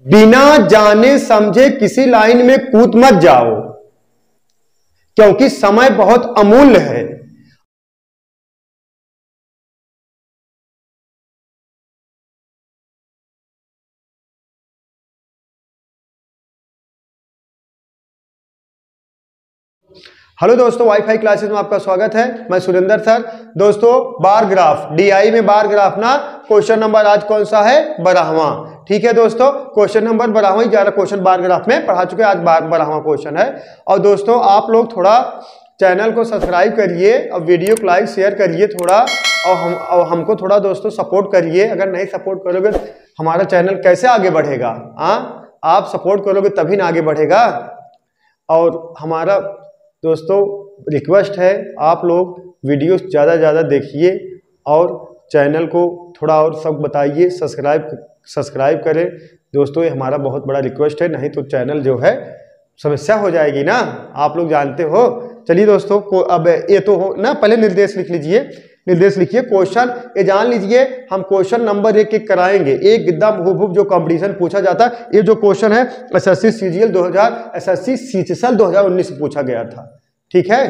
बिना जाने समझे किसी लाइन में कूद मत जाओ, क्योंकि समय बहुत अमूल्य है। हेलो दोस्तों, वाईफाई क्लासेस में आपका स्वागत है। मैं सुरेंद्र सर। दोस्तों, बार ग्राफ डीआई में बार ग्राफ ना क्वेश्चन नंबर आज कौन सा है? 12वां। ठीक है दोस्तों, क्वेश्चन नंबर 12वां, 11 क्वेश्चन बार ग्राफ में पढ़ा चुके हैं। आज 12वां क्वेश्चन है। और दोस्तों, आप लोग थोड़ा चैनल को सब्सक्राइब करिए और वीडियो को लाइक शेयर करिए थोड़ा, और हमको थोड़ा दोस्तों सपोर्ट करिए। अगर नहीं सपोर्ट करोगे हमारा चैनल कैसे आगे बढ़ेगा? आप सपोर्ट करोगे तभी ना आगे बढ़ेगा। और हमारा दोस्तों रिक्वेस्ट है, आप लोग वीडियो ज़्यादा से ज़्यादा देखिए और चैनल को थोड़ा और सब बताइए, सब्सक्राइब करें दोस्तों। ये हमारा बहुत बड़ा रिक्वेस्ट है, नहीं तो चैनल जो है समस्या हो जाएगी ना, आप लोग जानते हो। चलिए दोस्तों को अब ये तो हो ना, पहले निर्देश लिख लीजिए। निर्देश लिखिए, क्वेश्चन ये जान लीजिए, हम क्वेश्चन नंबर एक कराएंगे। एक एकदम हुबहुब जो कंपटीशन पूछा जाता है, ये जो क्वेश्चन है एसएससी सीजीएल 2000 एसएससी सीजीएल 2019 से पूछा गया था। ठीक है,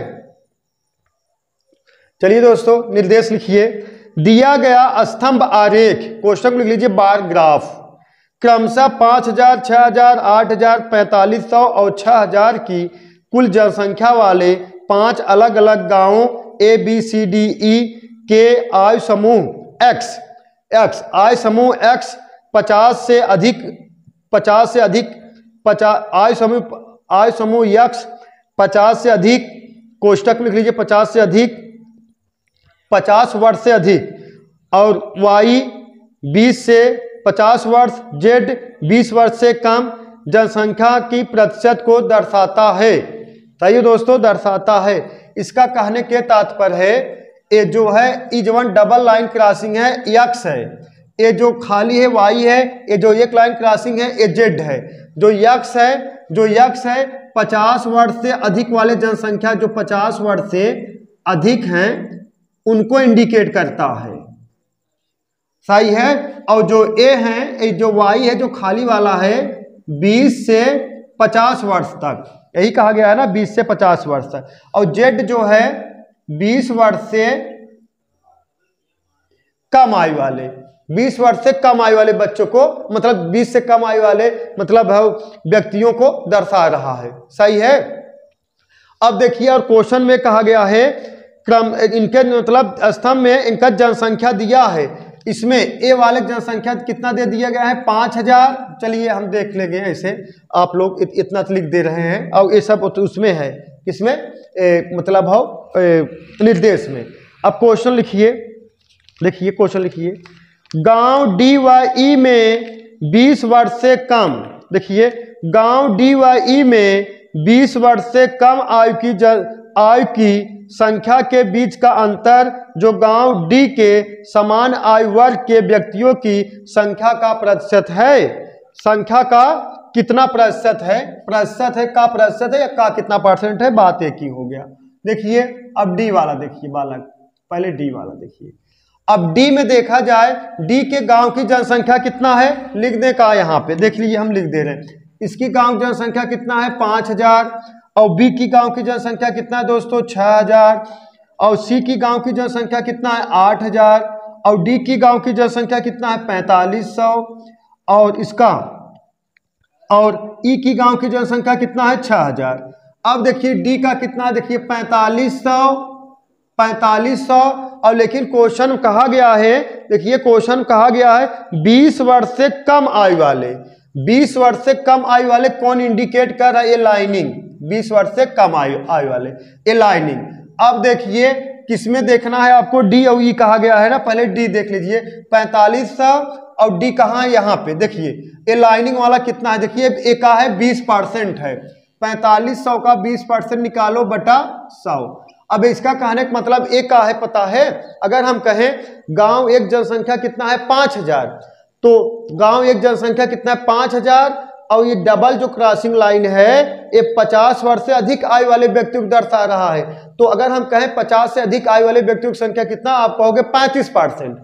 चलिए दोस्तों निर्देश लिखिए। दिया गया स्तंभ आरेख, क्वेश्चन को लिख लीजिए बार ग्राफ, क्रमशः 5000, 6000, 8000, 4500 और 6000 की कुल जनसंख्या वाले 5 अलग अलग गांवों A B C D E के आयु समूह एक्स आयु समूह एक्स 50 से अधिक आयु समूह यक्स 50 से अधिक, कोष्टक में लिख लीजिए 50 से अधिक, 50 वर्ष से अधिक, और वाई 20 से 50 वर्ष, जेड 20 वर्ष से कम जनसंख्या की प्रतिशत को दर्शाता है। सही दोस्तों, दर्शाता है। इसका कहने के तात्पर्य है, ये जो है इजवन डबल लाइन क्रॉसिंग है यक्स है, ये जो खाली है वाई है, ये जो एक लाइन क्रॉसिंग है ये जेड है। जो यक्स है 50 वर्ष से अधिक वाले जनसंख्या, जो 50 वर्ष से अधिक हैं उनको इंडिकेट करता है। सही है। और जो ए है, जो वाई है, जो खाली वाला है 20 से 50 वर्ष तक, यही कहा गया है ना, 20 से 50 वर्ष तक। और जेड जो है 20 वर्ष से कम आयु वाले, 20 वर्ष से कम आयु वाले बच्चों को, मतलब 20 से कम आयु वाले मतलब व्यक्तियों को दर्शा रहा है। सही है। अब देखिए, और क्वेश्चन में कहा गया है क्रम, इनके मतलब स्तंभ में इनका जनसंख्या दिया है। इसमें ए वाले जनसंख्या कितना दे दिया गया है? 5000। चलिए हम देख लेंगे, ऐसे आप लोग इतना लिख दे रहे हैं, और ये सब उसमें है, किसमें मतलब हो निर्देश में। अब क्वेश्चन लिखिए, देखिए क्वेश्चन लिखिए, गांव डी व ई में 20 वर्ष से कम, देखिए गांव डी व ई में 20 वर्ष से कम आयु की संख्या के बीच का अंतर, जो गांव डी के समान आयु वर्ग के व्यक्तियों की संख्या का प्रतिशत है। संख्या का कितना प्रतिशत है? प्रतिशत है, का प्रतिशत है, या का कितना परसेंट है, बात एक ही हो गया। देखिए अब डी वाला देखिए बालक, पहले डी वाला देखिए। अब डी में देखा जाए, डी के गांव की जनसंख्या कितना है, लिखने का यहाँ पे देख लीजिए, हम लिख दे रहे हैं। इसकी गांव जनसंख्या कितना है? 5000। और बी की गांव की जनसंख्या कितना है दोस्तों? 6000। और सी की गांव की जनसंख्या कितना है? 8000। और डी की गांव की जनसंख्या कितना है? 4500। और इसका और ई की गांव की जनसंख्या कितना है? 6000। अब देखिए डी का कितना है, देखिए 4500। और लेकिन क्वेश्चन कहा गया है, देखिए क्वेश्चन कहा गया है 20 वर्ष से कम आयु वाले। 20 वर्ष से कम आयु वाले कौन इंडिकेट कर रहा है? ये लाइनिंग। 20 वर्ष से कम आयु वाले, ये लाइनिंग। अब देखिए किसमें देखना है आपको? डी और ई कहा गया है ना, पहले डी देख लीजिए 4500, और डी कहाँ है? यहाँ पे देखिए, ये लाइनिंग वाला कितना है? देखिए ए का है 20% है, 4500 का 20% निकालो बटा 100। अब इसका कहने का मतलब एक का है, पता है? अगर हम कहें गांव एक जनसंख्या कितना है? 5000, तो गांव एक जनसंख्या कितना है? 5000। और ये डबल जो क्रॉसिंग लाइन है ये 50 वर्ष से अधिक आयु वाले व्यक्तियों को दर्शा रहा है। तो अगर हम कहें 50 से अधिक आयु वाले व्यक्तियों की संख्या कितना, आप कहोगे 35%।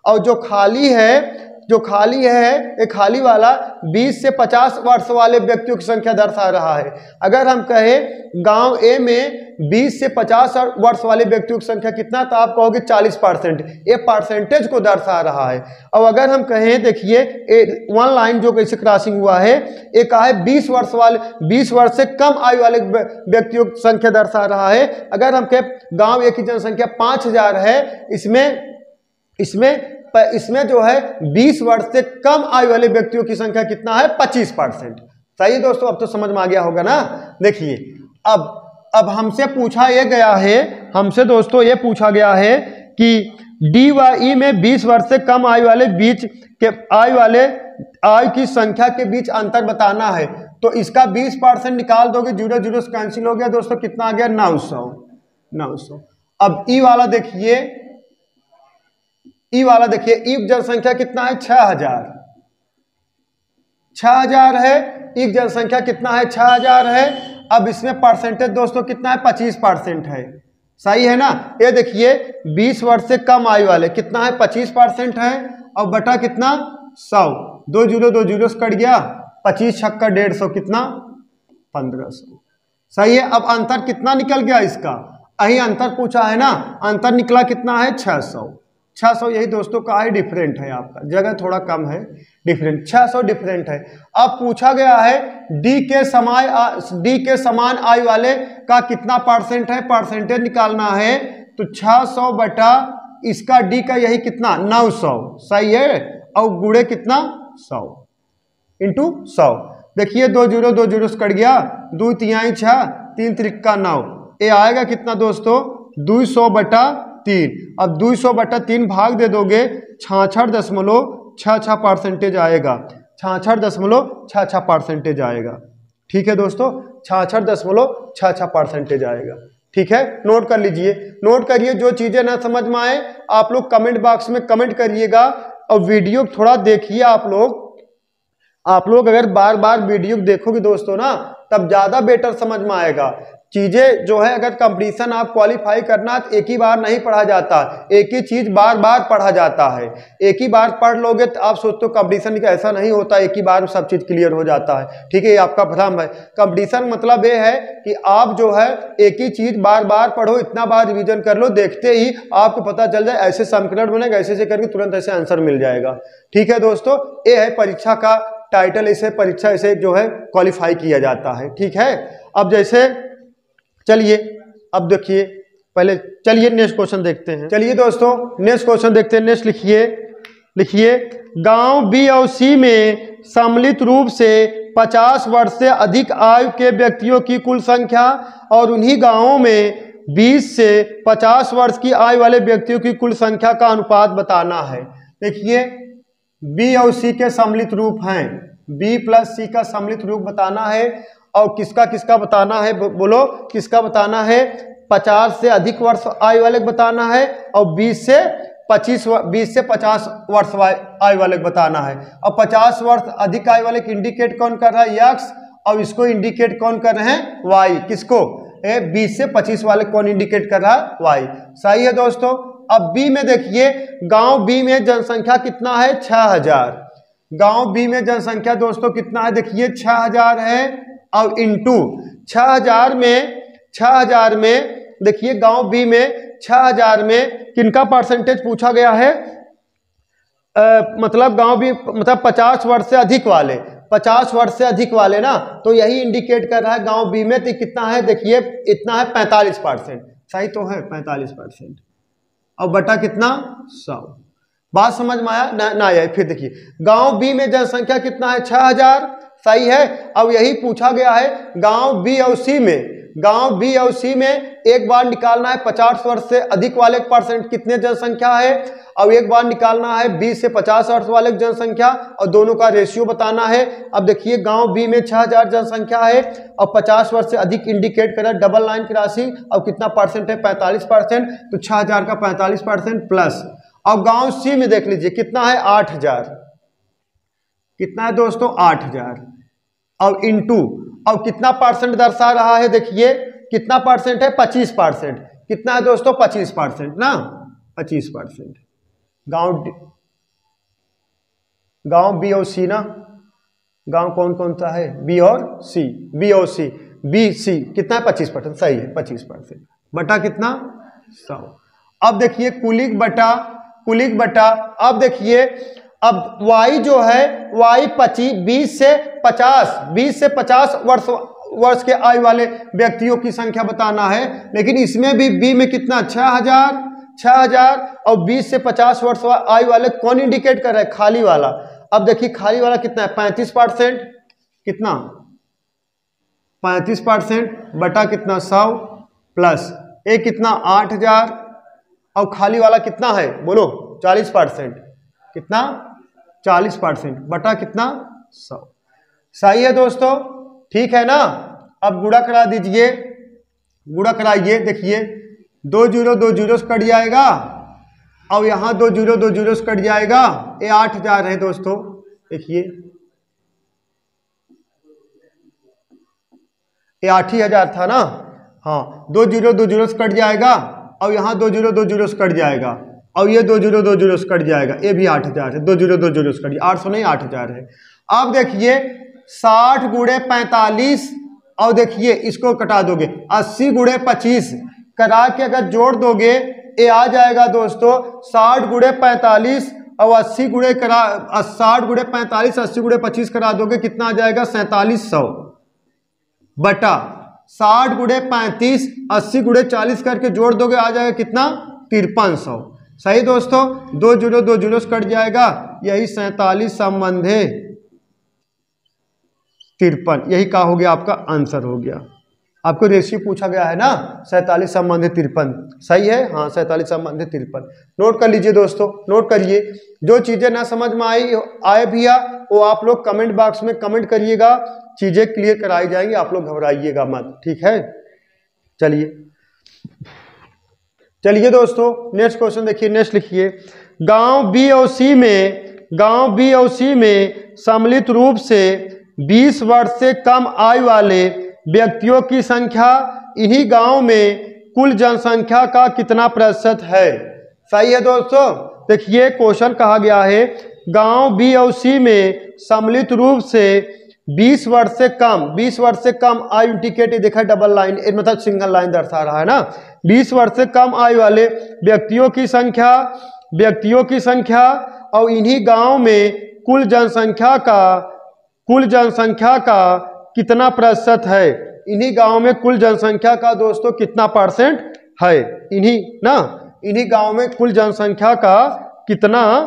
और जो खाली है जो खाली है ये खाली वाला 20 से 50 वर्ष वाले व्यक्तियों की संख्या दर्शा रहा है। अगर हम कहें गांव ए में 20 से 50 वर्ष वाले व्यक्तियों की संख्या कितना, तो आप कहोगे 40%। ये परसेंटेज को दर्शा रहा है। अब अगर हम कहें देखिए वन लाइन जो कैसे क्रॉसिंग हुआ है, ये कहा है 20 वर्ष से कम आयु वाले व्यक्तियों की संख्या दर्शा रहा है। अगर हम कहें गांव ए की जनसंख्या 5000 है, इसमें जो है 20 वर्ष से कम आयु वाले व्यक्तियों की संख्या कितना है, 25%। सही है दोस्तों, अब तो समझ में आ गया होगा ना। देखिए अब हमसे पूछा ये गया है, हमसे दोस्तों ये पूछा गया है कि डी व ई में 20 वर्ष से कम आयु वाले आयु की संख्या के बीच अंतर बताना है। तो इसका 20% निकाल दोगे, 0 0 से कैंसिल हो गया दोस्तों, कितना आ गया 900। अब ई वाला देखिए, ई जनसंख्या कितना है 6000 है। ई जनसंख्या कितना है 6000 है। अब इसमें परसेंटेज दोस्तों कितना है 25% है। सही है ना। ये देखिए 20 वर्ष से कम आयु वाले कितना है 25% है, और बटा कितना 100, 2 0 से कट गया, 25 छक्का 150 कितना 1500। सही है। अब अंतर कितना निकल गया इसका, यही अंतर पूछा है ना, अंतर निकला कितना है 600। यही दोस्तों का है डिफरेंट है, आपका जगह थोड़ा कम है, डिफरेंट 600 डिफरेंट है। अब पूछा गया है डी के समान आयु वाले का कितना परसेंट है, परसेंटेज निकालना है। तो 600 बटा इसका डी का यही कितना 900। सही है। और गुणे कितना 100 इंटू 100। देखिए 2 0 से कट गया, 2 3 6, 3 त्रिका 9। ये आएगा कितना दोस्तों 200/3। अब 200/3 भाग दे दोगे 66.66% आएगा, 66.66% आएगा। ठीक है दोस्तों, 66.66% आएगा। ठीक है, नोट कर लीजिए, नोट करिए। जो चीजें ना समझ में आए आप लोग कमेंट बॉक्स में कमेंट करिएगा, और वीडियो थोड़ा देखिए। आप लोग अगर बार बार वीडियो देखोगे दोस्तों ना, तब ज्यादा बेटर समझ में आएगा। चीजें जो है अगर कंपटीशन आप क्वालिफाई करना है तो एक ही बार नहीं पढ़ा जाता, एक ही चीज बार बार पढ़ा जाता है। एक ही बार पढ़ लोगे तो आप सोचते हो कंपटीशन का, ऐसा नहीं होता, एक ही बार में सब चीज क्लियर हो जाता है। ठीक है, ये आपका भ्रम है। कंपटीशन मतलब ये है कि आप जो है एक ही चीज बार बार पढ़ो, इतना बार रिविजन कर लो, देखते ही आपको पता चल जाए ऐसे समीकरण बनेगा, ऐसे करके तुरंत ऐसे आंसर मिल जाएगा। ठीक है दोस्तों, ये है परीक्षा का टाइटल, इसे परीक्षा इसे जो है क्वालिफाई किया जाता है। ठीक है, अब जैसे चलिए अब देखिए, पहले चलिए नेक्स्ट क्वेश्चन देखते हैं। चलिए दोस्तों नेक्स्ट क्वेश्चन देखते हैं। नेक्स्ट लिखिए गांव बी और सी में सम्मिलित रूप से 50 वर्ष से अधिक आयु के व्यक्तियों की कुल संख्या और उन्हीं गांवों में 20 से 50 वर्ष की आयु वाले व्यक्तियों की कुल संख्या का अनुपात बताना है। देखिए बी और सी के सम्मिलित रूप हैं, बी प्लस सी का सम्मिलित रूप बताना है। और किसका बताना है, बोलो किसका बताना है। 50 से अधिक वर्ष आयु वाले बताना है, और 20 से 50 वर्ष आयु वाले बताना है। और 50 वर्ष अधिक आयु वाले इंडिकेट कौन कर रहा है एक्स, और इसको इंडिकेट कौन कर रहे हैं वाई। किसको 20 से 25 वाले कौन इंडिकेट कर रहा है वाई। सही है दोस्तों। अब बी में देखिए, गांव बी में जनसंख्या कितना है 6000। गांव बी में जनसंख्या दोस्तों कितना है, देखिए 6000 है। और इंटू 6000 में देखिए गांव बी में 6000 में किनका परसेंटेज पूछा गया है, मतलब गांव बी मतलब 50 वर्ष से अधिक वाले, 50 वर्ष से अधिक वाले ना, तो यही इंडिकेट कर रहा है गांव बी में। तो कितना है देखिए, इतना है 45%। सही तो है 45%, और बटा कितना 100। बात समझ में आया ना आया। फिर देखिए गांव बी में जनसंख्या कितना है 6000। सही है। अब यही पूछा गया है गांव बी और सी में, गांव बी और सी में एक बार निकालना है 50 वर्ष से अधिक वाले परसेंट कितने जनसंख्या है, और एक बार निकालना है 20 से 50 वर्ष वाले जनसंख्या, और दोनों का रेशियो बताना है। अब देखिए गांव बी में 6000 जनसंख्या है, और 50 वर्ष से अधिक इंडिकेट करा, डबल लाइन की राशि, और कितना परसेंट है 45%। तो 6000 का 45% प्लस, और गांव सी में देख लीजिए कितना है 8000, कितना है दोस्तों 8000, और इंटू, और कितना परसेंट दर्शा रहा है, देखिए कितना परसेंट है 25%। कितना है दोस्तों 25% ना, 25% गांव गांव बी और सी ना, गांव कौन कौन सा है, बी और सी, बी और सी, बी सी कितना है 25%, सही है 25%, बटा कितना 100। अब देखिए कुलिक बटा अब देखिए अब y जो है y 20 से 50 वर्ष के आयु वाले व्यक्तियों की संख्या बताना है, लेकिन इसमें भी b में कितना 6000 और 20 से 50 वर्ष आयु वाले कौन इंडिकेट कर रहा है, खाली वाला। अब देखिए खाली वाला कितना है 35%, कितना 35% बटा कितना 100 प्लस एक कितना 8000 और खाली वाला कितना है बोलो 40%, कितना 40% बटा कितना 100। सही है दोस्तों, ठीक है ना। अब गुणा करा दीजिए, गुणा कराइए, देखिए 2 जीरो कट जाएगा और यहाँ 2 जीरो कट जाएगा, ये 8000 है दोस्तों। देखिए ये 8000 था ना, हाँ 2 जीरो कट जाएगा और यहाँ 2 जीरो कट जाएगा और ये 2 जीरो कट जाएगा, ये भी 8000 है, 2 जीरो कट जाएगा, 800 नहीं 8000 है। अब देखिए 60 गुणे 45 और देखिए इसको कटा दोगे 80 गुणे 25 करा के अगर जोड़ दोगे ये आ जाएगा दोस्तों 60 गुणे 45 और 80 गुणे 45 80 गुणे 25 करा दोगे कितना आ जाएगा 4700 बटा 60 गुणे 35 80 गुणे 40 करके जोड़ दोगे आ जाएगा कितना 5300। सही दोस्तों, 2 जीरो कट जाएगा, यही 47 संबंधे 53, यही का हो गया आपका आंसर हो गया। आपको रेशियो पूछा गया है ना 47 संबंधित 53, सही है, हाँ 47 संबंधित 53। नोट कर लीजिए दोस्तों, नोट करिए। जो चीजें ना समझ में आए भैया वो आप लोग कमेंट बॉक्स में कमेंट करिएगा, चीजें क्लियर कराई जाएंगी, आप लोग घबराइएगा मत, ठीक है। चलिए दोस्तों नेक्स्ट क्वेश्चन देखिए, नेक्स्ट लिखिए। गांव बी और सी में सम्मिलित रूप से 20 वर्ष से कम आयु वाले व्यक्तियों की संख्या इन्हीं गांव में कुल जनसंख्या का कितना प्रतिशत है। सही है दोस्तों, देखिए क्वेश्चन कहा गया है गांव बी और सी में सम्मिलित रूप से 20 वर्ष से कम आयु इंडिकेट देखा डबल लाइन मतलब सिंगल लाइन दर्शा रहा है ना। 20 वर्ष से कम आयु वाले व्यक्तियों की संख्या और इन्हीं गांव में कुल जनसंख्या का कितना प्रतिशत है। इन्हीं गांव में कुल जनसंख्या का दोस्तों कितना परसेंट है, इन्हीं गांव में कुल जनसंख्या का कितना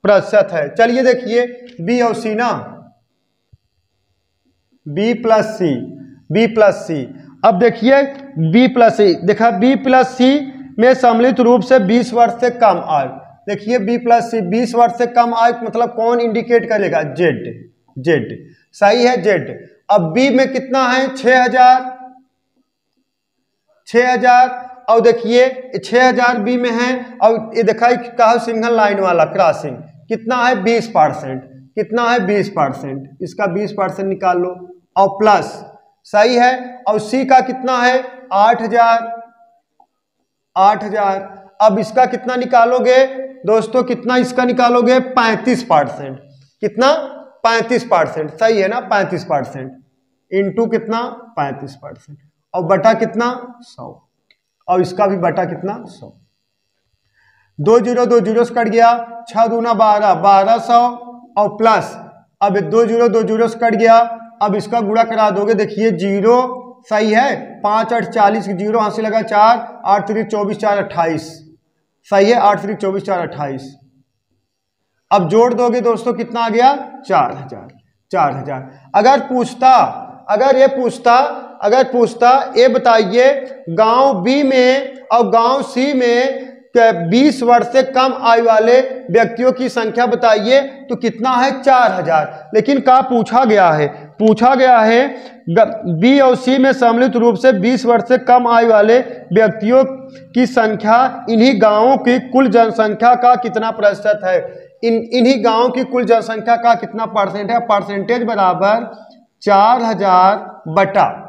प्रतिशत है। चलिए देखिए बी और सी ना, बी प्लस सी। अब देखिए बी प्लस सी, देखा बी प्लस सी में सम्मिलित रूप से 20 वर्ष से कम आयु। देखिए बी प्लस सी 20 वर्ष से कम आयु मतलब कौन इंडिकेट करेगा, जेड। सही है जेड। अब बी में कितना है 6000 और देखिए 6000 बी में है और ये देखा कहा सिंगल लाइन वाला क्रॉसिंग कितना है 20%, कितना है 20%, इसका 20% निकाल लो और प्लस, सही है। और सी का कितना है 8000। अब इसका कितना निकालोगे दोस्तों, कितना इसका निकालोगे 35%, कितना 35%, सही है ना 35% इंटू कितना 35% और बटा कितना 100 और इसका भी बटा कितना 100। 2 जीरो कट गया, 6 दूना 1200 और प्लस अब 2 जीरो कट गया। अब इसका गुणा करा दोगे, देखिए 0 सही है, 5 8 40 जीरो हाथ से लगा 4 8 3 24 4 28, सही है 8 3 24 4 28। अब जोड़ दोगे दोस्तों कितना आ गया 4000। अगर पूछता ये बताइए गांव बी में और गांव सी में 20 वर्ष से कम आयु वाले व्यक्तियों की संख्या बताइए तो कितना है 4000। लेकिन क्या पूछा गया है बी और सी में सम्मिलित रूप से 20 वर्ष से कम आयु वाले व्यक्तियों की संख्या इन्हीं गांवों की कुल जनसंख्या का कितना प्रतिशत है। इन्हीं गांवों की कुल जनसंख्या का कितना परसेंट है, परसेंटेज बराबर 4000 बटा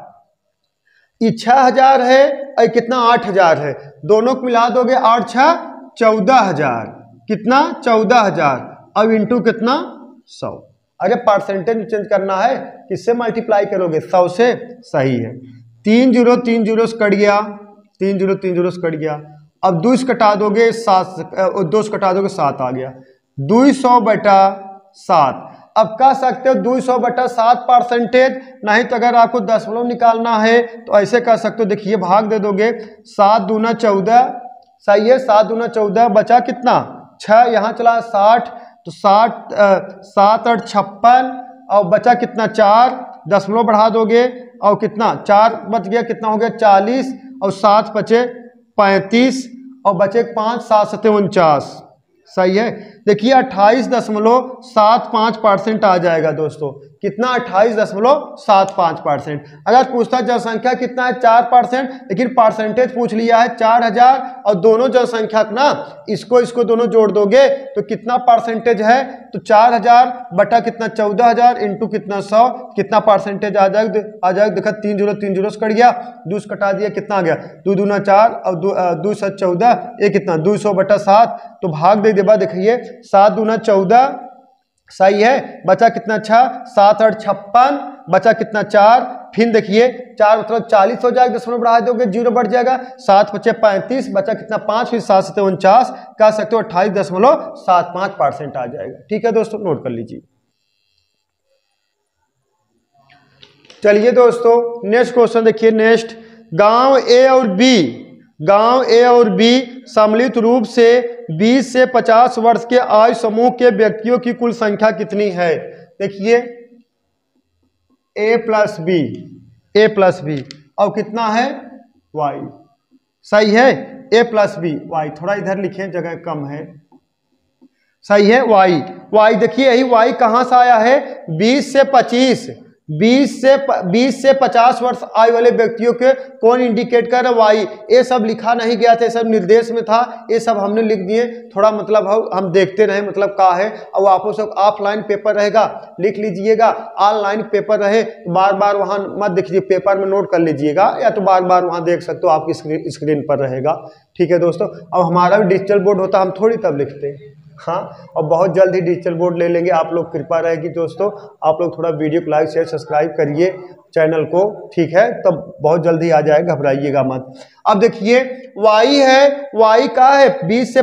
6000 है और कितना 8000 है, दोनों को मिला दोगे 8 6 14000, कितना 14000 अब इंटू कितना 100। अरे परसेंटेज चेंज करना है, किससे मल्टीप्लाई करोगे? 100 से। सही है। 3 जीरो 3 जीरो से कट गया, 3 जीरो 3 जीरो से कट गया। अब 2 से कटा दोगे 7, 2 से कटा दोगे 7 आ गया। 200/7। अब कह सकते हो 200/7 परसेंटेज, नहीं तो अगर आपको दशमलव निकालना है तो ऐसे कर सकते हो, देखिए भाग दे दोगे, 7 दूना 14। सही है, 7 दूना 14, बचा कितना? 6, यहाँ चला 60, तो 60 7 8 56, और बचा कितना? 4, दशमलव बढ़ा दोगे और कितना? 4 बच गया, कितना हो गया? 40, और 7 बचे 35, और बचे 5, 7 7 49। सही है। देखिए 28.75% आ जाएगा दोस्तों। कितना? 28.75%। अगर पूछता जनसंख्या कितना है? 4%, लेकिन परसेंटेज पूछ लिया है 4000, और दोनों जनसंख्या ना इसको दोनों जोड़ दोगे तो कितना परसेंटेज है? तो 4000 बटा कितना? 14000 इंटू कितना? 100, कितना परसेंटेज आ जाएगा? देखा 3 जीरो 3 जीरो से कट गया, 2 से कटा दिया, कितना आ गया? 2 दूना 4 और 2 7 14, ये कितना? 200/7। तो भाग दे देगा, देखिए 7 दूना 14। सही है। बचा कितना? 6, 7 8 56, बचा कितना? 4। फिर देखिए 4 मतलब 40 हो जाएगा, दशमलव बढ़ा दोगे 0 बढ़ जाएगा, 7 बचे 35, बचा कितना? 5, फिर 7 7 49, कह सकते हो 28.75% आ जाएगा। ठीक है दोस्तों, नोट कर लीजिए। चलिए दोस्तों नेक्स्ट क्वेश्चन देखिए। नेक्स्ट, गांव ए और बी सम्मिलित रूप से 20 से 50 वर्ष के आयु समूह के व्यक्तियों की कुल संख्या कितनी है? देखिए ए प्लस बी और कितना है? वाई। सही है, ए प्लस बी वाई। थोड़ा इधर लिखें, जगह कम है। सही है, वाई। देखिए यही वाई कहां से आया है? 20 से 50 वर्ष आयु वाले व्यक्तियों के कौन इंडिकेट कर रहा है? वाई। ये सब लिखा नहीं गया था, ये सब निर्देश में था, ये सब हमने लिख दिए। थोड़ा मतलब हम देखते रहे मतलब क्या है। और आपको सब ऑफलाइन पेपर रहेगा, लिख लीजिएगा। ऑनलाइन पेपर रहे तो बार बार वहां मत देखिए, पेपर में नोट कर लीजिएगा, या तो बार बार वहां देख सकते हो, आपकी स्क्रीन पर रहेगा। ठीक है दोस्तों। अब हमारा भी डिजिटल बोर्ड होता, हम थोड़ी तब लिखते हैं। हाँ, और बहुत जल्द ही डिजिटल बोर्ड ले लेंगे। आप लोग कृपा रहेगी दोस्तों, आप लोग थोड़ा वीडियो को लाइक शेयर सब्सक्राइब करिए चैनल को। ठीक है, तब बहुत जल्दी आ जाएगा, घबराइएगा मत। अब देखिए वाई है, वाई का है 20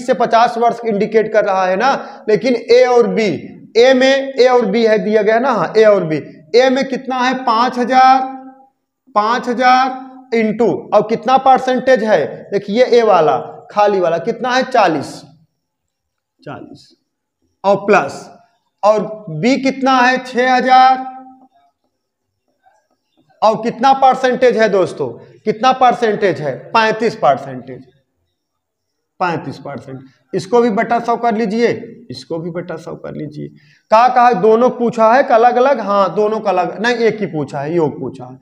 से 50 वर्ष इंडिकेट कर रहा है ना। लेकिन ए और बी, ए और बी है दिया गया ना। हाँ, ए और बी। ए में कितना है? 5000 इंटू, और कितना परसेंटेज है? देखिए ए वाला खाली वाला कितना है? 40 और प्लस, और बी कितना है? 6000, और कितना परसेंटेज है दोस्तों? कितना परसेंटेज है? 35%। इसको भी बटा 100 कर लीजिए, इसको भी बटा 100 कर लीजिए। कहा दोनों पूछा है अलग अलग? हाँ, दोनों का अलग नहीं, एक ही पूछा है, योग पूछा है।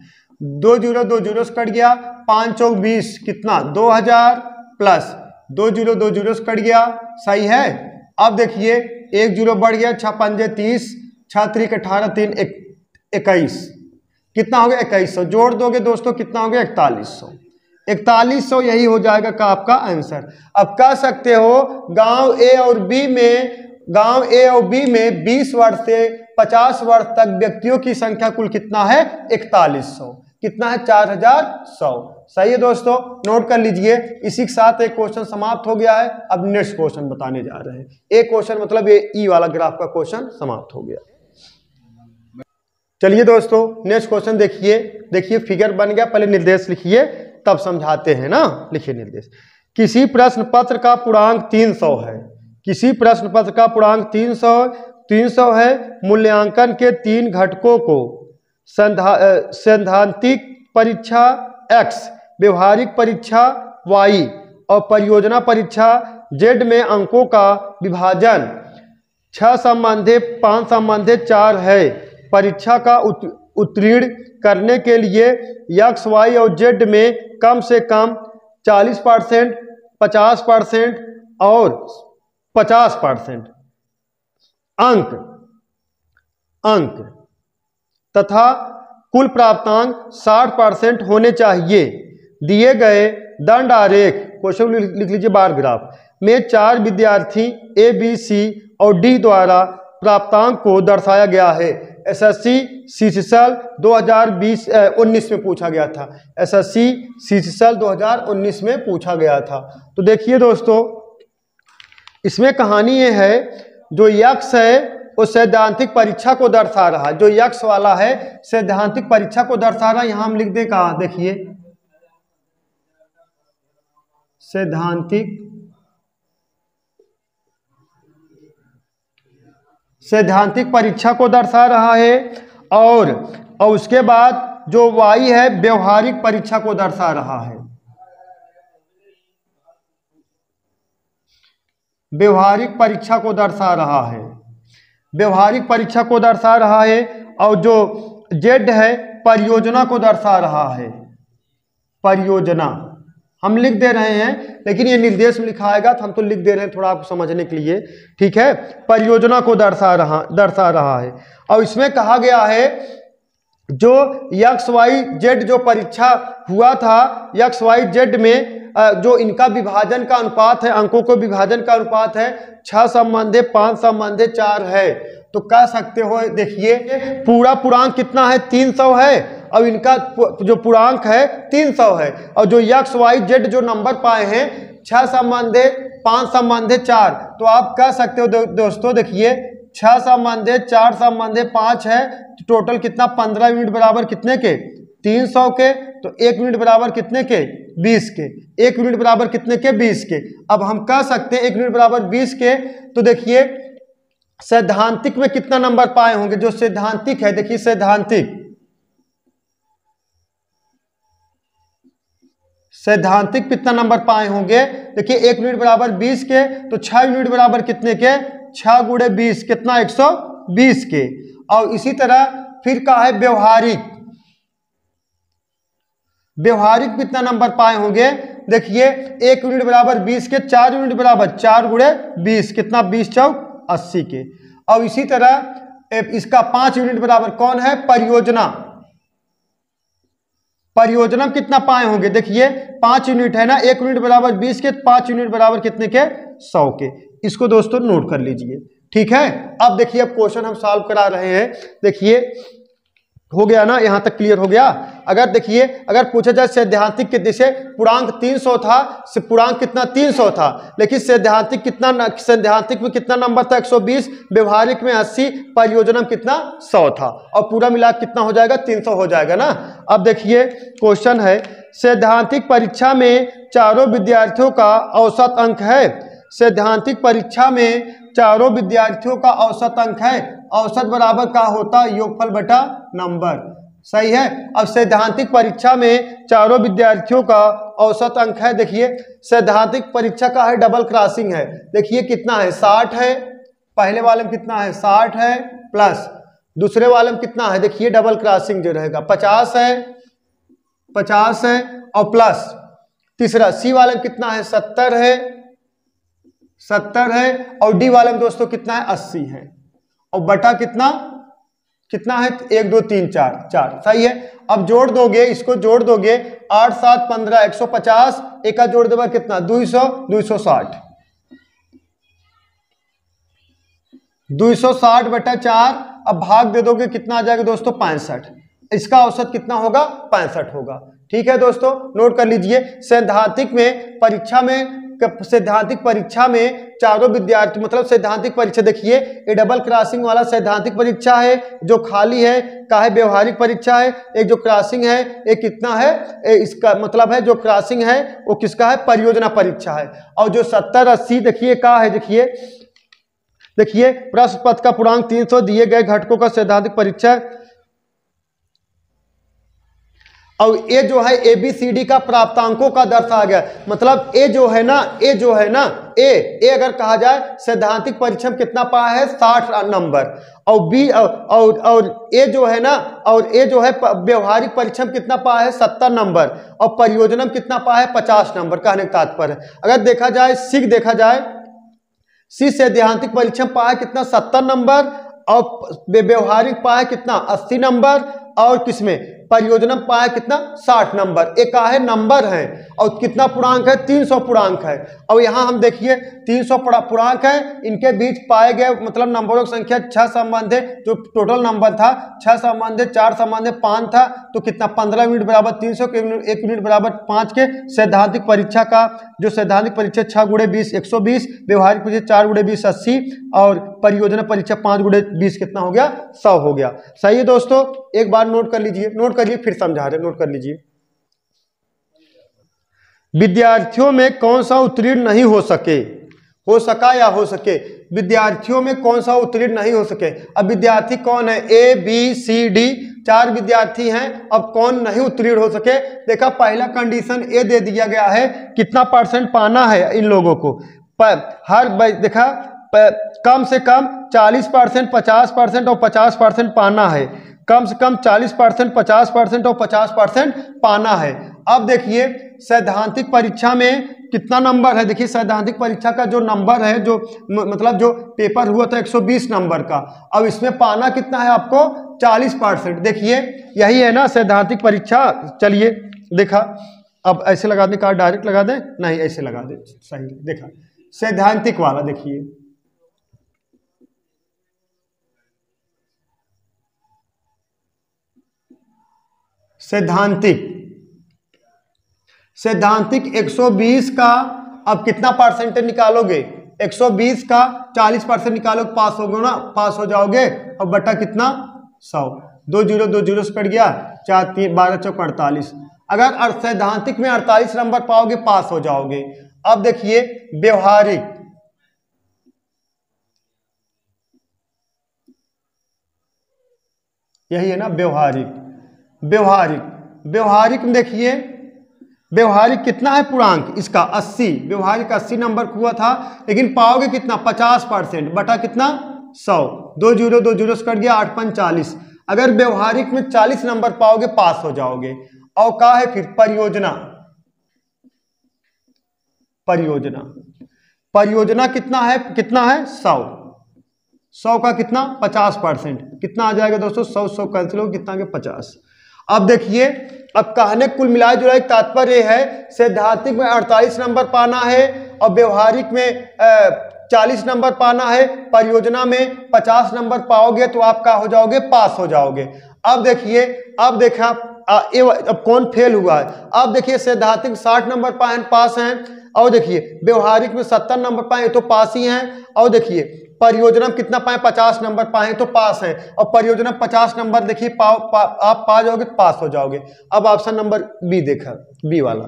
2 जीरो 2 जीरो से कट गया, 5 चौक 20, कितना? 2000, प्लस 2 जीरो 2 जीरो से कट गया। सही है। अब देखिए 1 जीरो बढ़ गया, 6 पंजे 30, 6 3 18 3 21, कितना हो गया? 2100। जोड़ दोगे दोस्तों कितना हो गया? 4100। यही हो जाएगा का आपका आंसर। अब कह सकते हो गांव ए और बी में 20 वर्ष से 50 वर्ष तक व्यक्तियों की संख्या कुल कितना है? 4100। कितना है? 4100। सही है दोस्तों, नोट कर लीजिए। इसी के साथ एक क्वेश्चन समाप्त हो गया है। अब नेक्स्ट क्वेश्चन बताने जा रहे हैं। एक क्वेश्चन मतलब ये ई वाला ग्राफ का क्वेश्चन समाप्त हो गया। चलिए दोस्तों नेक्स्ट क्वेश्चन देखिए फिगर बन गया। पहले निर्देश लिखिए तब समझाते हैं ना। लिखिए निर्देश। किसी प्रश्न पत्र का पूर्णांक 300 है। किसी प्रश्न पत्र का पूर्णांक 300 है। मूल्यांकन के 3 घटकों को सैद्धांतिक परीक्षा x, व्यवहारिक परीक्षा y और परियोजना परीक्षा z में अंकों का विभाजन 6 संबंधित 5 संबंधित 4 है। परीक्षा का उत्तीर्ण करने के लिए x, y और z में कम से कम 40%, 50% और 50% अंक तथा कुल प्राप्तांक 60% होने चाहिए। दिए गए दंड आरेख, क्वेश्चन लिख लीजिए, बार ग्राफ में 4 विद्यार्थी A, B, C और D द्वारा प्राप्तांक को दर्शाया गया है। एसएससी सीजीएल 2019 में पूछा गया था। एसएससी सीजीएल 2019 में पूछा गया था। तो देखिए दोस्तों, इसमें कहानी ये है, जो यक्ष है वो सैद्धांतिक परीक्षा को दर्शा रहा है। जो यक्ष वाला है सैद्धांतिक परीक्षा को दर्शा रहा है। यहां हम लिख दें कहा, देखिए सैद्धांतिक परीक्षा को दर्शा रहा है। और उसके बाद जो वाई है व्यवहारिक परीक्षा को दर्शा रहा है। व्यवहारिक परीक्षा को दर्शा रहा है। व्यवहारिक परीक्षा को दर्शा रहा है। और जो जेड है परियोजना को दर्शा रहा है। परियोजना हम लिख दे रहे हैं, लेकिन ये निर्देश में लिखा आएगा तो हम तो लिख दे रहे हैं थोड़ा आपको समझने के लिए, ठीक है। परियोजना को दर्शा रहा है। और इसमें कहा गया है जो एक्स वाई जेड जो परीक्षा हुआ था, एक्स वाई जेड में जो इनका विभाजन का अनुपात है, अंकों को विभाजन का अनुपात है 6 संबंधे 5 संबंधे 4 है। तो कह सकते हो, देखिए पूरा पूर्णांक कितना है 300 है, और इनका जो पूर्णांक है 300 है। और जो एक्स वाई जेड जो नंबर पाए हैं 6 संबंधे 5 संबंधे 4, तो आप कह सकते हो दोस्तों, देखिए 6 संबंधे 4 संबंधे 5 है, तो टोटल कितना 15 यूनिट बराबर कितने के 300 के। तो 1 यूनिट बराबर कितने के 20 के। 1 यूनिट बराबर कितने के 20 के। अब हम कह सकते हैं 1 यूनिट बराबर 20 के। तो देखिए सैद्धांतिक में कितना नंबर पाए होंगे, जो सैद्धांतिक है, देखिए सैद्धांतिक कितना नंबर पाए होंगे। देखिए 1 यूनिट बराबर 20 के, तो 6 यूनिट बराबर कितने के 6 गुणे 20 कितना 120 के। और इसी तरह फिर कहा है व्यवहारिक कितना नंबर पाए होंगे। देखिए 1 यूनिट बराबर 20 के, 4 यूनिट बराबर 4 गुणे 20 कितना 20 चौक 80 के। और इसी तरह इसका 5 यूनिट बराबर कौन है परियोजना। परियोजना कितना पाए होंगे, देखिए 5 यूनिट है ना, 1 यूनिट बराबर 20 के, 5 यूनिट बराबर कितने के 100 के। इसको दोस्तों नोट कर लीजिए, ठीक है। अब देखिए अब क्वेश्चन हम सॉल्व करा रहे हैं। देखिए हो गया ना, यहां तक क्लियर हो गया। अगर देखिए अगर पूछा जाए सैद्धांतिक कितने से, पूर्णांक 300 था, पूर्णांक कितना 300 था, लेकिन सैद्धांतिक में कितना नंबर था 120, व्यवहारिक में 80, परियोजना में कितना 100 था, और पूरा मिला कितना हो जाएगा 300 हो जाएगा ना। अब देखिए क्वेश्चन है, सैद्धांतिक परीक्षा में चारों विद्यार्थियों का औसत अंक है। सैद्धांतिक परीक्षा में चारों विद्यार्थियों का औसत अंक है। औसत बराबर का होता है योगफल बटा नंबर, सही है। अब सैद्धांतिक परीक्षा में चारों विद्यार्थियों का औसत अंक है। देखिए सैद्धांतिक परीक्षा का है डबल क्रॉसिंग है। देखिए कितना है 60 है, पहले वाले में कितना है 60 है, प्लस दूसरे वाले में कितना है, देखिए डबल क्रॉसिंग जो रहेगा 50 है, और प्लस तीसरा सी वाले में कितना है 70 है, और डी वाले में दोस्तों कितना है 80 है, और बटा कितना है 1 2 3 4, सही है। अब जोड़ दोगे, इसको जोड़ दोगे 8 7 15 150, एक का जोड़ देगा कितना 200 260, 260 बटा 4। अब भाग दे दोगे कितना आ जाएगा दोस्तों 65। इसका औसत कितना होगा 65 होगा, ठीक है दोस्तों नोट कर लीजिए। सैद्धांतिक परीक्षा में चारों विद्यार्थी, मतलब सैद्धांतिक परीक्षा देखिए ये डबल क्रॉसिंग वाला सैद्धांतिक परीक्षा है, जो खाली है का है व्यवहारिक परीक्षा है। एक जो क्रॉसिंग है एक कितना है, इसका मतलब है जो क्रॉसिंग है वो किसका है परियोजना परीक्षा है। और जो 70 80 देखिए का है, देखिए प्रश्न पत्र का पूर्णांक 300 दिए गए घटकों का सैद्धांतिक परीक्षा। और ए जो है ABCD का प्राप्तांकों का दर्शाया गया, मतलब ए जो है ना ए अगर कहा जाए सैद्धांतिक परीक्षा में कितना पाया है 60 नंबर, और बी और ए जो है व्यवहारिक परीक्षा में कितना पाया है 70 नंबर, और परियोजना में कितना पाया है 50 नंबर। कहने का तात्पर्य अगर देखा जाए सी सैद्धांतिक परीक्षा में पाया कितना 70 नंबर, और व्यवहारिक पाया कितना 80 नंबर, और किसमें परियोजना में पाया कितना 60 नंबर। एक का है नंबर है और कितना पूर्णांक है 300 पूर्णांक है। और यहाँ हम देखिए 300 पूर्णांक है, इनके बीच पाए गए मतलब नंबरों की संख्या 6 संबंध है, जो टोटल नंबर था 6 संबंध है, 4 संबंध है, 5 था, तो कितना 15 यूनिट बराबर 300 के 1 यूनिट बराबर 5 के। सैद्धांतिक परीक्षा का जो सैद्धांतिक परीक्षा 6 गुणे 20 120, व्यवहारिक परीक्षा 4 गुणे 20 80 और परियोजना परीक्षा 5 गुणे 20 कितना हो गया 100 हो गया। सही है दोस्तों, एक बार नोट कर लीजिए, नोट करिए फिर समझा रहे, नोट कर लीजिए। विद्यार्थियों में कौन सा उत्तीर्ण नहीं हो सके, हो सका या हो सके, विद्यार्थियों में कौन सा उत्तीर्ण नहीं हो सके। अब विद्यार्थी कौन है, ए बी सी डी 4 विद्यार्थी हैं, अब कौन नहीं उत्तीर्ण हो सके। देखा पहला कंडीशन ए दे दिया गया है, कितना परसेंट पाना है इन लोगों को, हर देखा कम से कम 40%, 50% और 50% पाना है, कम से कम 40%, 50% और 50% पाना है। अब देखिए सैद्धांतिक परीक्षा में कितना नंबर है, देखिए सैद्धांतिक परीक्षा का जो नंबर है, जो मतलब जो पेपर हुआ था 120 नंबर का, अब इसमें पाना कितना है आपको 40%। देखिए यही है ना सैद्धांतिक परीक्षा। चलिए देखा, अब ऐसे लगा दें, कहा डायरेक्ट लगा दें, नहीं ऐसे लगा दें, सही देखा सैद्धांतिक वाला। देखिए सैद्धांतिक 120 का अब कितना परसेंटेज निकालोगे, 120 का 40% निकालोगे, पास हो गए ना, पास हो जाओगे। अब बटा कितना 100, 2 जीरो 2 जीरो से कट गया, 4 3 12 चौक 48। अगर सैद्धांतिक में 48 नंबर पाओगे पास हो जाओगे। अब देखिए व्यवहारिक, यही है ना व्यवहारिक, व्यवहारिक में देखिए व्यवहारिक कितना है पूर्णांक इसका 80, व्यवहारिक 80 नंबर हुआ था, लेकिन पाओगे कितना 50% बटा कितना 100, 2 जीरो 2 जीरो से कट गया, 8 5 40। अगर व्यवहारिक में 40 नंबर पाओगे पास हो जाओगे। और क्या है फिर परियोजना, परियोजना कितना है 100 का कितना 50%, कितना आ जाएगा दोस्तों 100 कैंसिल हो, कितना 50। अब देखिए, अब कहने कुल मिलाए जुलाए तात्पर्य है सैद्धांतिक में 48 नंबर पाना है और व्यवहारिक में 40 नंबर पाना है, परियोजना में 50 नंबर पाओगे तो आप क्या हो जाओगे, पास हो जाओगे। अब देखिए, अब देखा अब कौन फेल हुआ है। अब देखिए सैद्धांतिक 60 नंबर पाए पास हैं, और देखिए व्यवहारिक में 70 नंबर पाए तो पास ही हैं, और देखिए परियोजना में कितना पाए 50 नंबर पाए तो पास है, और परियोजना 50 नंबर देखिए आप पा जाओगे तो पास हो जाओगे। अब ऑप्शन नंबर बी देखा, बी वाला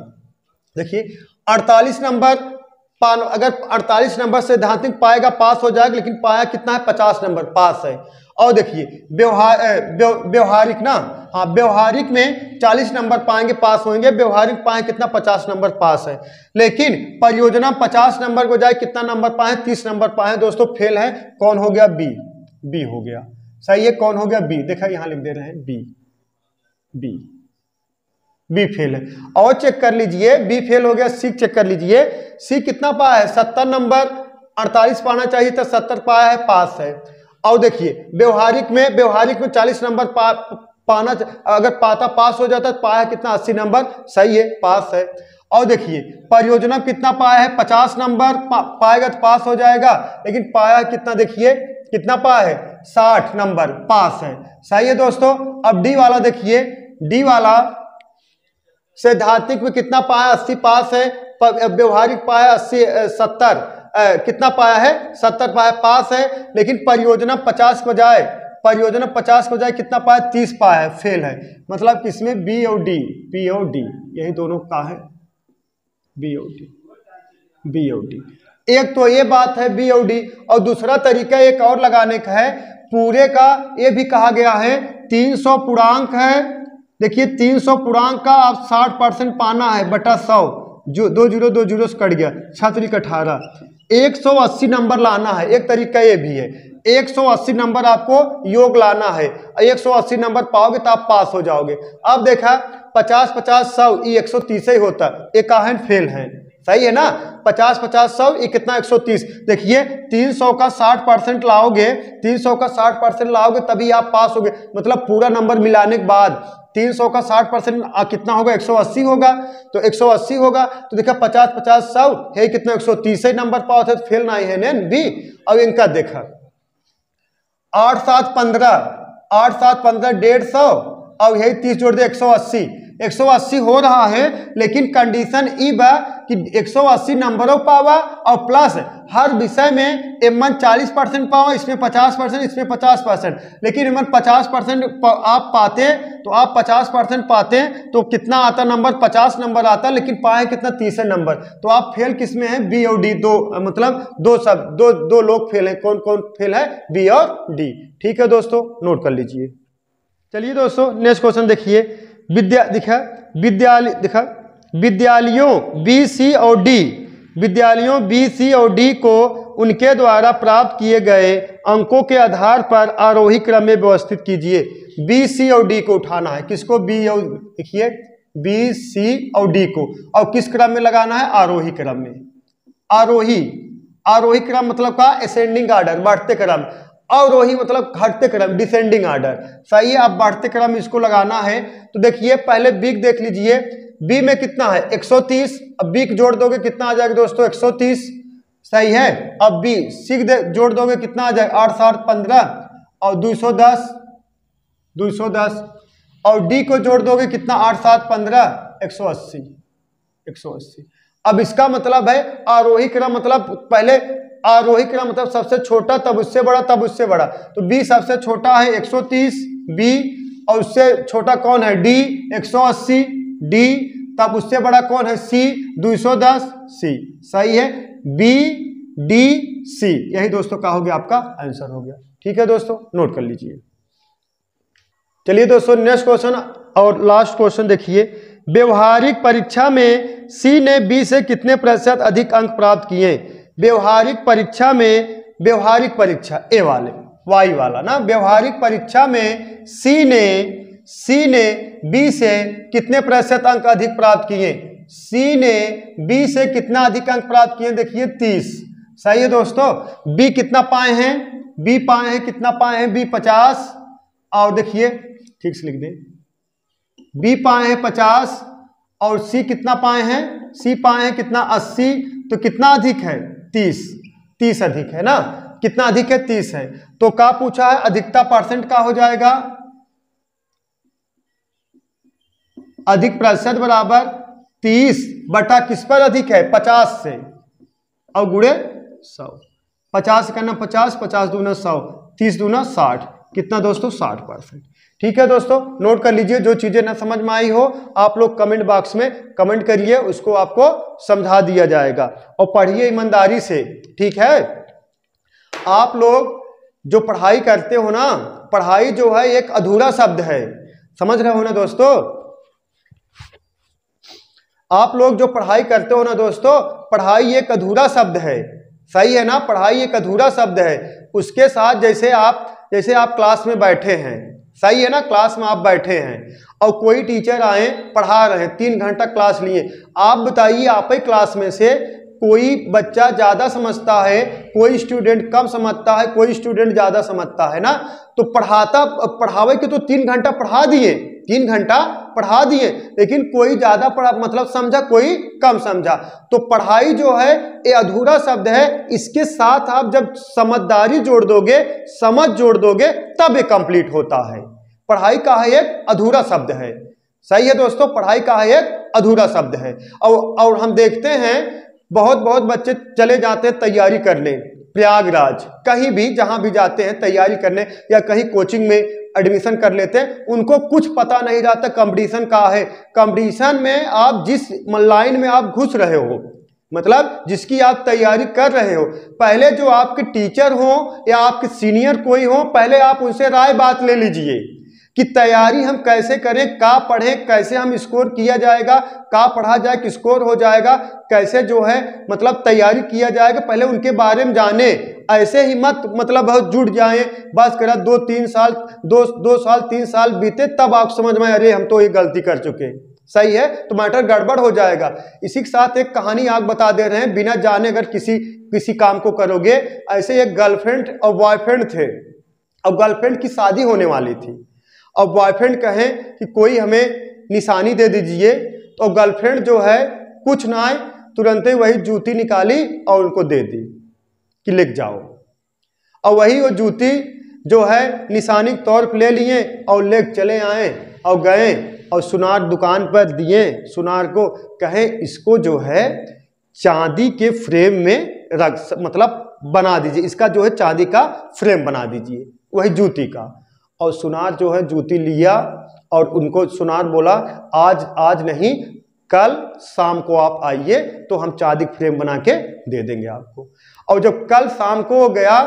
देखिए 48 नंबर अगर 48 नंबर सैद्धांतिक पाएगा पास हो जाएगा, लेकिन पाया कितना है 50 नंबर पास है। और देखिए व्यवहारिक ना, हाँ व्यवहारिक में 40 नंबर पाएंगे पास होंगे, व्यवहारिक पाए कितना 50 नंबर पास है, लेकिन परियोजना 50 नंबर को जाए कितना नंबर पाए 30 नंबर पाए दोस्तों फेल है। कौन हो गया बी, बी हो गया, सही है, कौन हो गया बी, देखा यहां लिख दे रहे हैं बी, बी बी फेल है। और चेक कर लीजिए बी फेल हो गया, सी चेक कर लीजिए, सी कितना पाया है 70 नंबर, 48 पाना चाहिए था 70 पाया है, पास है। और देखिए व्यवहारिक में 40 नंबर पाना, अगर पाता पास हो जाता तो पाया कितना 80 नंबर, सही है पास है। और देखिए परियोजना कितना पाया है 50 नंबर पाएगा तो पास हो जाएगा, लेकिन पाया कितना, देखिए कितना पाया है 60 नंबर, पास है, सही है दोस्तों। अब डी वाला देखिए, डी वाला सैद्धांतिक में कितना पाया 80 पास है, व्यवहारिक पाया 70 कितना पाया है 70 पाया पास है, लेकिन परियोजना 50 को जाए, परियोजना 50 को जाए कितना पाया 30 पाया है, फेल है। मतलब किसमें बी और डी, बी और डी यही दोनों का है, बी और डी, बी और डी। एक तो ये बात है बी और डी, और दूसरा तरीका एक और लगाने का है, पूरे का ये भी कहा गया है 300 पूर्णांक है, देखिए 300 पूर्णांक का आप 60% पाना है बटा 100, जो 2 जीरो 2 जीरो से कट गया, 6 18, 180 नंबर लाना है। एक तरीका ये भी है, 180 नंबर आपको योग लाना है, 180 नंबर पाओगे तो आप पास हो जाओगे। अब देखा 50 50 100 ये 130 ही होता है, एक आहन फेल है, सही है ना, 50 50 100 ये कितना 130। देखिए 300 का 60% लाओगे, 300 का 60% लाओगे तभी आप पास होगे, मतलब पूरा नंबर मिलाने के बाद 300 का 60% कितना होगा, 180 होगा। तो 180 होगा तो देखा 50 50 100 है कितना, 130 नंबर पाओ थे, फेल नहीं है ने बी। अब इनका देखा 8 7 15, 8 7 15 150, अब यही 30 जोड़ दे 180, 180 हो रहा है, लेकिन कंडीशन ई बा कि 180 नंबरों पावा और प्लस हर विषय में एमन 40% पावा, इसमें 50%, इसमें 50%, लेकिन एमन 50% आप पाते तो आप 50% पाते तो कितना आता नंबर, 50 नंबर आता, लेकिन पाए कितना 30 नंबर। तो आप फेल किस में है, बी और डी, दो मतलब दो लोग फेल है। कौन कौन फेल है, बी और डी। ठीक है दोस्तों, नोट कर लीजिए। चलिए दोस्तों नेक्स्ट क्वेश्चन देखिए। विद्यालयों बी सी और डी, विद्यालयों बी सी और डी को उनके द्वारा प्राप्त किए गए अंकों के आधार पर आरोही क्रम में व्यवस्थित कीजिए। बी सी और डी को उठाना है, किसको, बी और, देखिए बी सी और डी को, और किस क्रम में लगाना है, आरोही क्रम में। आरोही क्रम मतलब का असेंडिंग आर्डर, बढ़ते क्रम। अवरोही मतलब घटते क्रम, डिसेंडिंग आर्डर। सही है, अब बढ़ते क्रम इसको लगाना है। तो देखिए पहले बी देख लीजिए, बी में कितना है 130, अब बी जोड़ दोगे कितना आ जाएगा दोस्तों, 130। सही है, अब बी सी जोड़ दोगे कितना आ जाएगा, 8 7 15 और 210, और डी को जोड़ दोगे कितना, 8 7 15 180। अब इसका मतलब है आरोही क्रम, मतलब पहले आरोही क्रम मतलब सबसे छोटा तब उससे बड़ा तब उससे बड़ा। तो बी सबसे छोटा है 130 बी, और उससे छोटा कौन है, डी 180 डी, तब उससे बड़ा कौन है, सी 210 सी। सही है, बी डी सी, यही दोस्तों का हो गया, आपका आंसर हो गया। ठीक है दोस्तों, नोट कर लीजिए। चलिए दोस्तों नेक्स्ट क्वेश्चन और लास्ट क्वेश्चन देखिए। व्यवहारिक परीक्षा में सी ने बी से कितने प्रतिशत अधिक अंक प्राप्त किए। व्यवहारिक परीक्षा में, व्यवहारिक परीक्षा ए वाले वाई वाला ना, व्यवहारिक परीक्षा में सी ने बी से कितने प्रतिशत अंक अधिक प्राप्त किए। सी ने बी से कितना अधिक अंक प्राप्त किए, देखिए 30। सही है दोस्तों, बी कितना पाए हैं, बी पाए हैं कितना पाए हैं, बी 50, और देखिए ठीक से लिख दें, बी पाए हैं 50 और सी कितना पाए हैं, सी पाए हैं कितना 80, तो कितना अधिक है, 30 अधिक है ना, कितना अधिक है, 30 है। तो क्या पूछा है, अधिकता परसेंट का हो जाएगा, अधिक प्रतिशत बराबर 30 बटा किस पर अधिक है, 50 से, और गुणे 100। 50 करना 50, 50 दूना 100, 30 दूना 60, कितना दोस्तों 60%। ठीक है दोस्तों, नोट कर लीजिए। जो चीजें ना समझ में आई हो आप लोग कमेंट बॉक्स में कमेंट करिए, उसको आपको समझा दिया जाएगा, और पढ़िए ईमानदारी से। ठीक है, आप लोग जो पढ़ाई करते हो ना, पढ़ाई जो है एक अधूरा शब्द है, समझ रहे हो ना दोस्तों। आप लोग जो पढ़ाई करते हो ना दोस्तों, पढ़ाई एक अधूरा शब्द है। सही है ना, पढ़ाई एक अधूरा शब्द है। उसके साथ जैसे आप क्लास में बैठे हैं, सही है ना, क्लास में आप बैठे हैं और कोई टीचर आए पढ़ा रहे हैं, 3 घंटा क्लास लिए, आप बताइए आप ही क्लास में से कोई बच्चा ज़्यादा समझता है, कोई स्टूडेंट कम समझता है, कोई स्टूडेंट ज़्यादा समझता है ना। तो पढ़ावे के तो 3 घंटा पढ़ा दिए, 3 घंटा पढ़ा दिए, लेकिन कोई ज़्यादा पढ़ा मतलब समझा, कोई कम समझा। तो पढ़ाई जो है ये अधूरा शब्द है। इसके साथ आप जब समझदारी जोड़ दोगे, समझ जोड़ दोगे, तब ये कंप्लीट होता है। पढ़ाई का है एक अधूरा शब्द है। सही है दोस्तों, पढ़ाई का है एक अधूरा शब्द है। और हम देखते हैं बहुत बच्चे चले जाते हैं तैयारी करने, प्रयागराज कहीं भी जहां भी जाते हैं तैयारी करने या कहीं कोचिंग में एडमिशन कर लेते हैं, उनको कुछ पता नहीं रहता कंपटीशन का है। कंपटीशन में आप जिस लाइन में आप घुस रहे हो, मतलब जिसकी आप तैयारी कर रहे हो, पहले जो आपके टीचर हो या आपके सीनियर कोई हो, पहले आप उनसे राय बात ले लीजिए कि तैयारी हम कैसे करें, का पढ़ें, कैसे हम स्कोर किया जाएगा, का पढ़ा जाए कि स्कोर हो जाएगा, कैसे जो है मतलब तैयारी किया जाएगा, पहले उनके बारे में जाने। ऐसे ही मत मतलब बहुत जुट जाएं, बस करा 2 साल 3 साल बीते तब आप समझ में अरे हम तो ये गलती कर चुके। सही है, तो मैटर गड़बड़ हो जाएगा। इसी के साथ एक कहानी आप बता दे रहे हैं, बिना जाने अगर किसी काम को करोगे। ऐसे एक गर्लफ्रेंड और बॉयफ्रेंड थे, और गर्लफ्रेंड की शादी होने वाली थी। और बॉयफ्रेंड कहें कि कोई हमें निशानी दे दीजिए, तो गर्लफ्रेंड जो है कुछ ना आए तुरंत ही वही जूती निकाली और उनको दे दी कि लिख जाओ। और वही वो जूती जो है निशानी के तौर पर ले लिए और ले चले आए और गए और सुनार दुकान पर दिए, सुनार को कहे इसको जो है चांदी के फ्रेम में रख, मतलब बना दीजिए, इसका जो है चांदी का फ्रेम बना दीजिए वही जूती का। और सुनार जो है जूती लिया और उनको सुनार बोला आज नहीं, कल शाम को आप आइए तो हम चांदी का फ्रेम बना के दे देंगे आपको। और जब कल शाम को गया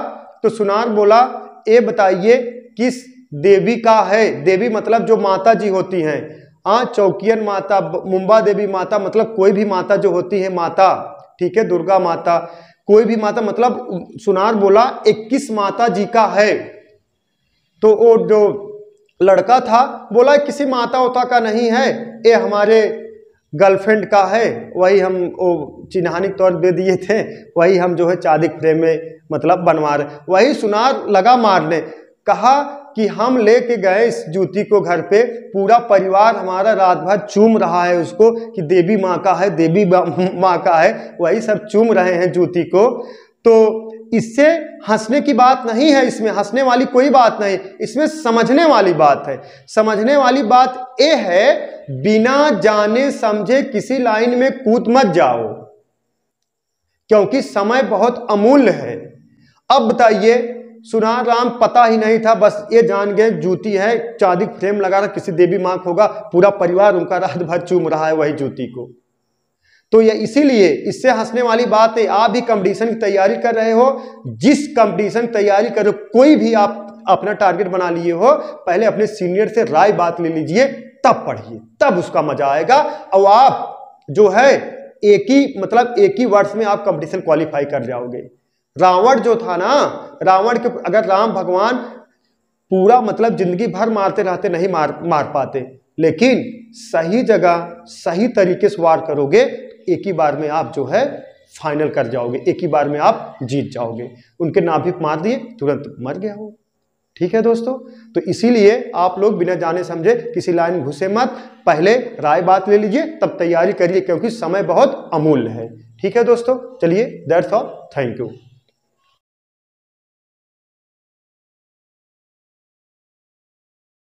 तो सुनार बोला ये बताइए किस देवी का है। देवी मतलब जो माता जी होती हैं, चौकियन माता, मुंबा देवी माता, मतलब कोई भी माता जो होती है माता, ठीक है, दुर्गा माता, कोई भी माता, मतलब सुनार बोला 21 माता जी का है। तो वो जो लड़का था बोला किसी माता उता का नहीं है, ये हमारे गर्लफ्रेंड का है, वही हम वो चिन्हानी के तौर दे दिए थे, वही हम जो है चांदी फ्रेम में मतलब बनवा रहे। वही सुनार लगा मारने, कहा कि हम लेके गए इस जूती को घर पे, पूरा परिवार हमारा रात भर चूम रहा है उसको कि देवी माँ का है, देवी माँ का है, वही सब चूम रहे हैं जूती को। तो इससे हंसने की बात नहीं है, इसमें हंसने वाली कोई बात नहीं, इसमें समझने वाली बात है। समझने वाली बात ये है बिना जाने समझे किसी लाइन में कूद मत जाओ, क्योंकि समय बहुत अमूल्य है। अब बताइए, सुनार राम पता ही नहीं था, बस ये जान गए जूती है, चांदी फ्रेम लगा रहा, किसी देवी माँ का होगा, पूरा परिवार उनका रात भर चूम रहा है वही जूती को। तो ये इसीलिए इससे हंसने वाली बात है। आप भी कंपटीशन की तैयारी कर रहे हो, जिस कंपटीशन की तैयारी कर रहे हो, कोई भी आप अपना टारगेट बना लिए हो, पहले अपने सीनियर से राय बात ले लीजिए, तब पढ़िए, तब उसका मजा आएगा। और आप जो है एक ही वर्ष में आप कंपटीशन क्वालिफाई कर जाओगे। रावण जो था ना, रावण के अगर राम भगवान पूरा मतलब जिंदगी भर मारते रहते नहीं मार पाते, लेकिन सही जगह सही तरीके से वार करोगे, एक ही बार में आप जो है फाइनल कर जाओगे, एक ही बार में आप जीत जाओगे। उनके नाभिक मार दिए, तुरंत मर गया वो। ठीक है दोस्तों, तो इसीलिए आप लोग बिना जाने समझे किसी लाइन में घुसे मत, पहले राय बात ले लीजिए तब तैयारी करिए, क्योंकि समय बहुत अमूल्य है। ठीक है दोस्तों, चलिए दैट्स ऑल, थैंक यू।